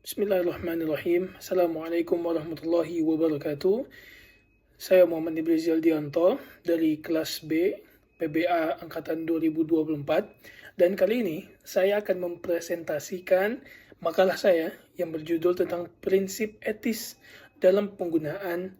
Bismillahirrahmanirrahim. Assalamualaikum warahmatullahi wabarakatuh. Saya Muhammad Ibri Zaldianto dari kelas B PBA Angkatan 2024. Dan kali ini saya akan mempresentasikan makalah saya yang berjudul tentang prinsip etis dalam penggunaan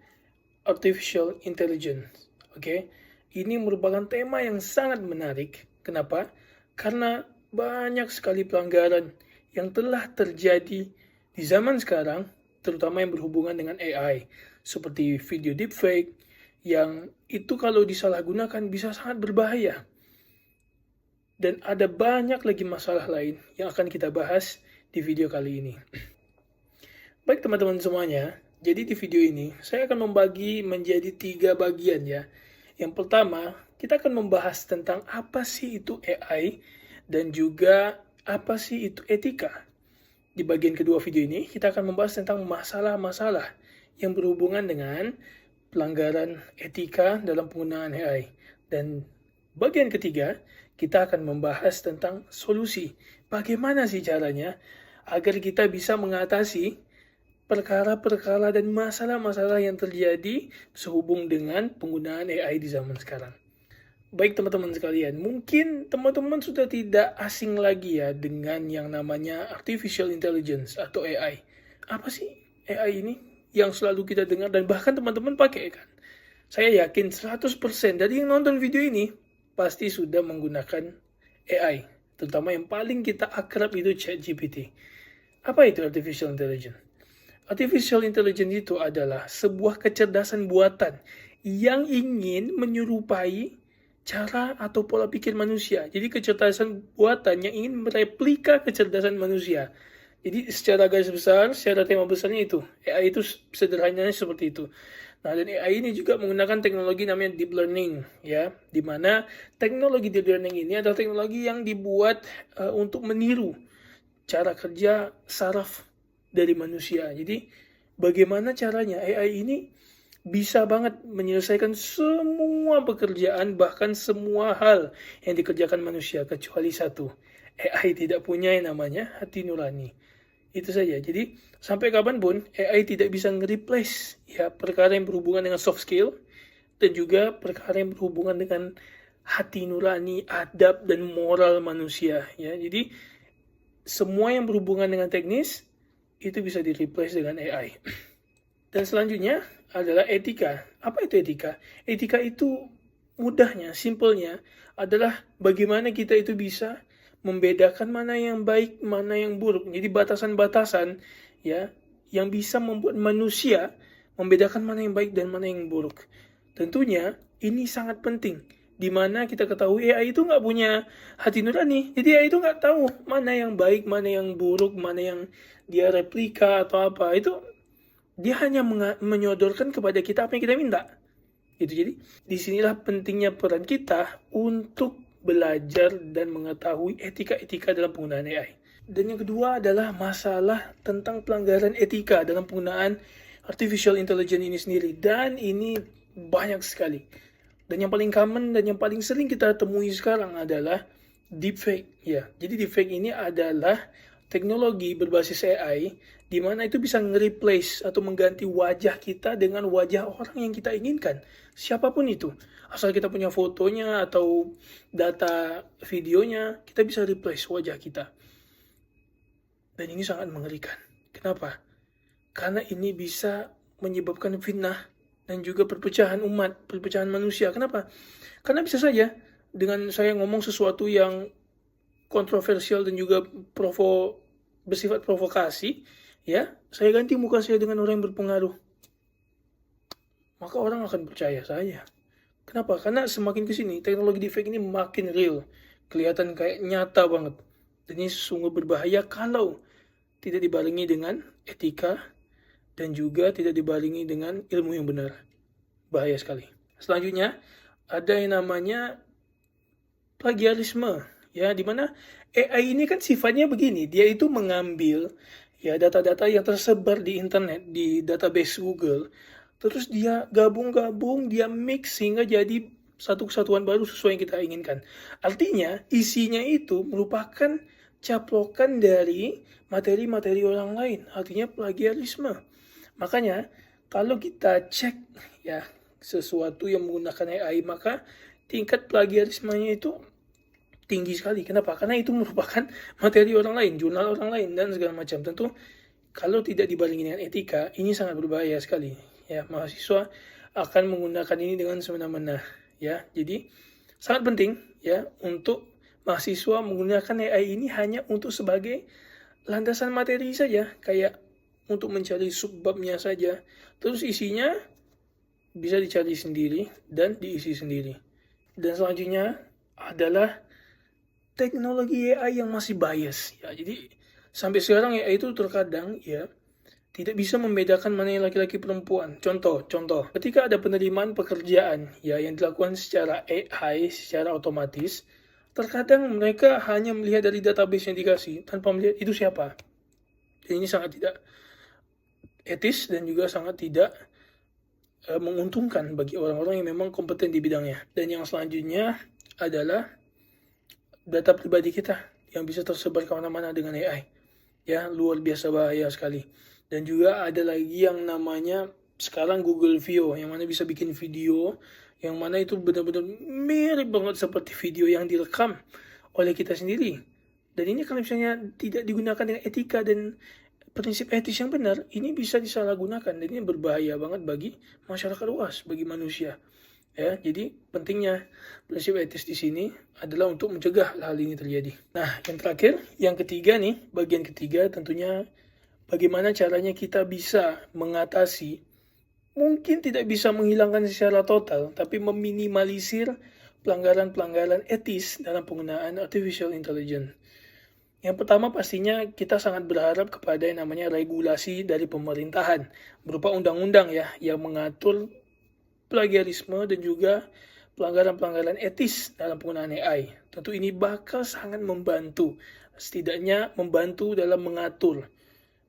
Artificial Intelligence. Oke, ini merupakan tema yang sangat menarik. Kenapa? Karena banyak sekali pelanggaran yang telah terjadi di zaman sekarang, terutama yang berhubungan dengan AI, seperti video deepfake, yang itu kalau disalahgunakan bisa sangat berbahaya. Dan ada banyak lagi masalah lain yang akan kita bahas di video kali ini. Baik teman-teman semuanya, jadi di video ini saya akan membagi menjadi 3 bagian ya. Yang pertama, kita akan membahas tentang apa sih itu AI dan juga apa sih itu etika. Di bagian kedua video ini, kita akan membahas tentang masalah-masalah yang berhubungan dengan pelanggaran etika dalam penggunaan AI. Dan bagian ketiga, kita akan membahas tentang solusi. Bagaimana sih caranya agar kita bisa mengatasi perkara-perkara dan masalah-masalah yang terjadi sehubung dengan penggunaan AI di zaman sekarang. Baik teman-teman sekalian, mungkin teman-teman sudah tidak asing lagi ya dengan yang namanya Artificial Intelligence atau AI. Apa sih AI ini yang selalu kita dengar dan bahkan teman-teman pakai kan? Saya yakin 100% dari yang nonton video ini pasti sudah menggunakan AI. Terutama yang paling kita akrab itu ChatGPT. Apa itu Artificial Intelligence? Artificial Intelligence itu adalah sebuah kecerdasan buatan yang ingin menyerupai cara atau pola pikir manusia. Jadi kecerdasan buatan yang ingin mereplika kecerdasan manusia. Jadi secara garis besar, secara tema besarnya itu. AI itu sederhananya seperti itu. Nah, dan AI ini juga menggunakan teknologi namanya deep learning, ya. Di mana teknologi deep learning ini adalah teknologi yang dibuat untuk meniru cara kerja saraf dari manusia. Jadi bagaimana caranya AI ini bisa banget menyelesaikan semua pekerjaan, bahkan semua hal yang dikerjakan manusia, kecuali satu. AI tidak punya yang namanya hati nurani. Itu saja. Jadi sampai kapanpun AI tidak bisa nge-replace ya perkara yang berhubungan dengan soft skill dan juga perkara yang berhubungan dengan hati nurani, adab dan moral manusia ya. Jadi semua yang berhubungan dengan teknis itu bisa di-replace dengan AI. Dan selanjutnya adalah etika. Apa itu etika? Etika itu mudahnya, simpelnya adalah bagaimana kita itu bisa membedakan mana yang baik, mana yang buruk. Jadi batasan-batasan ya yang bisa membuat manusia membedakan mana yang baik dan mana yang buruk. Tentunya ini sangat penting. Di mana kita ketahui AI itu nggak punya hati nurani. Jadi AI itu nggak tahu mana yang baik, mana yang buruk, mana yang dia replika atau apa. Itu dia hanya menyodorkan kepada kita apa yang kita minta. Gitu. Jadi disinilah pentingnya peran kita untuk belajar dan mengetahui etika-etika dalam penggunaan AI. Dan yang kedua adalah masalah tentang pelanggaran etika dalam penggunaan Artificial Intelligence ini sendiri. Dan ini banyak sekali. Dan yang paling common dan yang paling sering kita temui sekarang adalah deepfake. Ya, jadi deepfake ini adalah teknologi berbasis AI di mana itu bisa nge-replace atau mengganti wajah kita dengan wajah orang yang kita inginkan. Siapapun itu. Asal kita punya fotonya atau data videonya, kita bisa replace wajah kita. Dan ini sangat mengerikan. Kenapa? Karena ini bisa menyebabkan fitnah dan juga perpecahan umat, perpecahan manusia. Kenapa? Karena bisa saja dengan saya ngomong sesuatu yang kontroversial dan juga bersifat provokasi, ya, saya ganti muka saya dengan orang yang berpengaruh. Maka orang akan percaya saya. Kenapa? Karena semakin kesini, teknologi deepfake ini makin real. Kelihatan kayak nyata banget. Dan ini sungguh berbahaya kalau tidak dibarengi dengan etika dan juga tidak dibarengi dengan ilmu yang benar. Bahaya sekali. Selanjutnya, ada yang namanya plagiarisme. Ya, dimana AI ini kan sifatnya begini, dia itu mengambil ya data-data yang tersebar di internet, di database Google, terus dia gabung-gabung, dia mix sehingga jadi satu kesatuan baru sesuai yang kita inginkan. Artinya isinya itu merupakan caplokan dari materi-materi orang lain, artinya plagiarisme. Makanya kalau kita cek ya sesuatu yang menggunakan AI, maka tingkat plagiarismenya itu tinggi sekali. Kenapa? Karena itu merupakan materi orang lain, jurnal orang lain dan segala macam. Tentu kalau tidak dibarengi dengan etika, ini sangat berbahaya sekali. Ya, mahasiswa akan menggunakan ini dengan semena-mena. Ya, jadi sangat penting ya untuk mahasiswa menggunakan AI ini hanya untuk sebagai landasan materi saja, kayak untuk mencari subbabnya saja. Terus isinya bisa dicari sendiri dan diisi sendiri. Dan selanjutnya adalah teknologi AI yang masih bias ya. Jadi sampai sekarang AI itu terkadang ya tidak bisa membedakan mana yang laki-laki perempuan. Contoh, ketika ada penerimaan pekerjaan ya yang dilakukan secara AI, secara otomatis, terkadang mereka hanya melihat dari database yang dikasih tanpa melihat itu siapa. Dan ini sangat tidak etis dan juga sangat tidak menguntungkan bagi orang-orang yang memang kompeten di bidangnya. Dan yang selanjutnya adalah data pribadi kita yang bisa tersebar kemana-mana dengan AI. Ya, luar biasa bahaya sekali. Dan juga ada lagi yang namanya sekarang Google View, yang mana bisa bikin video, yang mana itu benar-benar mirip banget seperti video yang direkam oleh kita sendiri. Dan ini kalau misalnya tidak digunakan dengan etika dan prinsip etis yang benar, ini bisa disalahgunakan. Dan ini berbahaya banget bagi masyarakat luas, bagi manusia. Ya, jadi pentingnya prinsip etis di sini adalah untuk mencegah hal ini terjadi. Nah, yang terakhir, yang ketiga nih, bagian ketiga tentunya bagaimana caranya kita bisa mengatasi, mungkin tidak bisa menghilangkan secara total, tapi meminimalisir pelanggaran-pelanggaran etis dalam penggunaan artificial intelligence. Yang pertama pastinya kita sangat berharap kepada yang namanya regulasi dari pemerintahan, berupa undang-undang ya, yang mengatur plagiarisme dan juga pelanggaran-pelanggaran etis dalam penggunaan AI. Tentu ini bakal sangat membantu, setidaknya membantu dalam mengatur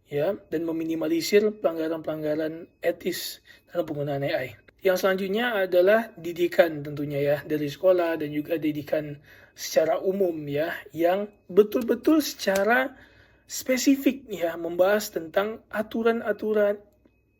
ya dan meminimalisir pelanggaran-pelanggaran etis dalam penggunaan AI. Yang selanjutnya adalah didikan tentunya ya, dari sekolah dan juga didikan secara umum ya, yang betul-betul secara spesifik ya membahas tentang aturan-aturan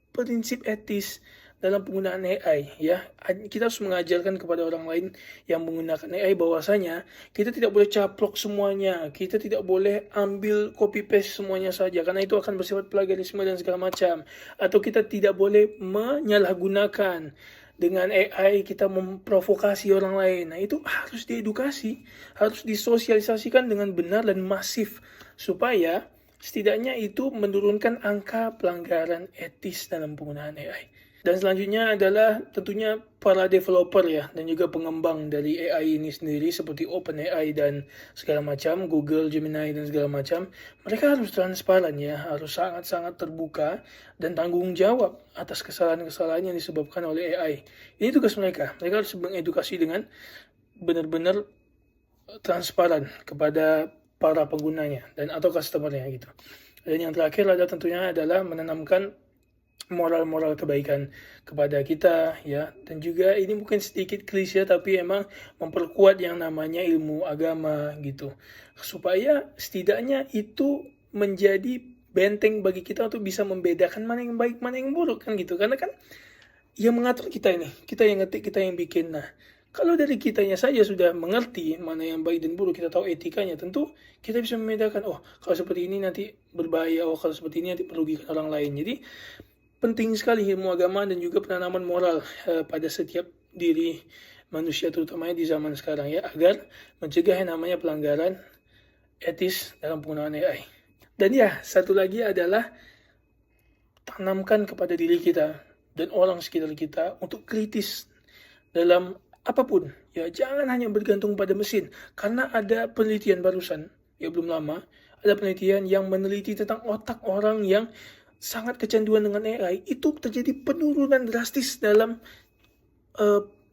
prinsip etis dalam penggunaan AI ya. Kita harus mengajarkan kepada orang lain yang menggunakan AI bahwasanya kita tidak boleh caplok semuanya, kita tidak boleh ambil copy paste semuanya saja karena itu akan bersifat plagiarisme dan segala macam. Atau kita tidak boleh menyalahgunakan dengan AI kita memprovokasi orang lain. Nah, itu harus diedukasi, harus disosialisasikan dengan benar dan masif supaya setidaknya itu menurunkan angka pelanggaran etis dalam penggunaan AI. Dan selanjutnya adalah tentunya para developer ya, dan juga pengembang dari AI ini sendiri seperti OpenAI dan segala macam, Google, Gemini dan segala macam. Mereka harus transparan ya, harus sangat-sangat terbuka dan tanggung jawab atas kesalahan-kesalahan yang disebabkan oleh AI. Ini tugas mereka. Mereka harus mengedukasi dengan benar-benar transparan kepada para penggunanya dan atau customer-nya gitu. Dan yang terakhir tentunya adalah menanamkan moral-moral kebaikan kepada kita ya, dan juga ini mungkin sedikit klise tapi emang memperkuat yang namanya ilmu agama gitu, supaya setidaknya itu menjadi benteng bagi kita untuk bisa membedakan mana yang baik mana yang buruk kan gitu, karena kan yang mengatur kita ini, kita yang ngetik, kita yang bikin. Nah, kalau dari kitanya saja sudah mengerti mana yang baik dan buruk, kita tahu etikanya, tentu kita bisa membedakan, oh kalau seperti ini nanti berbahaya, oh kalau seperti ini nanti merugikan orang lain. Jadi penting sekali ilmu agama dan juga penanaman moral pada setiap diri manusia, terutamanya di zaman sekarang ya, agar mencegah yang namanya pelanggaran etis dalam penggunaan AI. Dan ya, satu lagi adalah tanamkan kepada diri kita dan orang sekitar kita untuk kritis dalam apapun. Ya, jangan hanya bergantung pada mesin, karena ada penelitian barusan, ya belum lama, ada penelitian yang meneliti tentang otak orang yang sangat kecanduan dengan AI, itu terjadi penurunan drastis dalam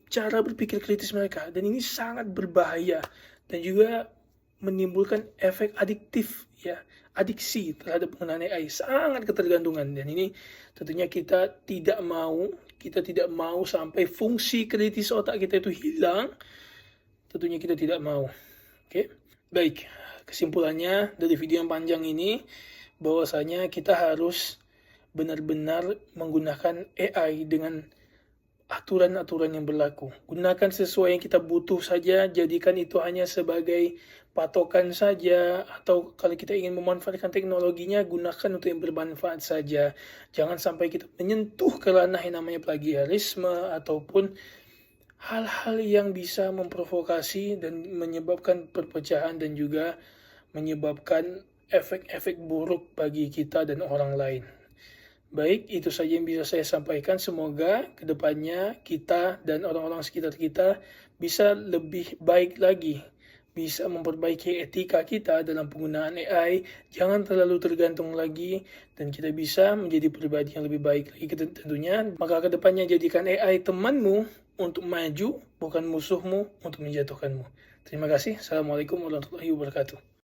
cara berpikir kritis mereka, dan ini sangat berbahaya dan juga menimbulkan efek adiktif ya, adiksi terhadap penggunaan AI, sangat ketergantungan. Dan ini tentunya kita tidak mau sampai fungsi kritis otak kita itu hilang, tentunya kita tidak mau. Oke, baik. kesimpulannya dari video yang panjang ini, bahwasanya kita harus benar-benar menggunakan AI dengan aturan-aturan yang berlaku. Gunakan sesuai yang kita butuh saja, jadikan itu hanya sebagai patokan saja, atau kalau kita ingin memanfaatkan teknologinya, gunakan untuk yang bermanfaat saja. Jangan sampai kita menyentuh ke ranah yang namanya plagiarisme, ataupun hal-hal yang bisa memprovokasi dan menyebabkan perpecahan dan juga menyebabkan efek-efek buruk bagi kita dan orang lain. Baik, itu saja yang bisa saya sampaikan. Semoga kedepannya kita dan orang-orang sekitar kita bisa lebih baik lagi, bisa memperbaiki etika kita dalam penggunaan AI, jangan terlalu tergantung lagi, dan kita bisa menjadi pribadi yang lebih baik lagi tentunya. Maka kedepannya jadikan AI temanmu untuk maju, bukan musuhmu untuk menjatuhkanmu. Terima kasih. Assalamualaikum warahmatullahi wabarakatuh.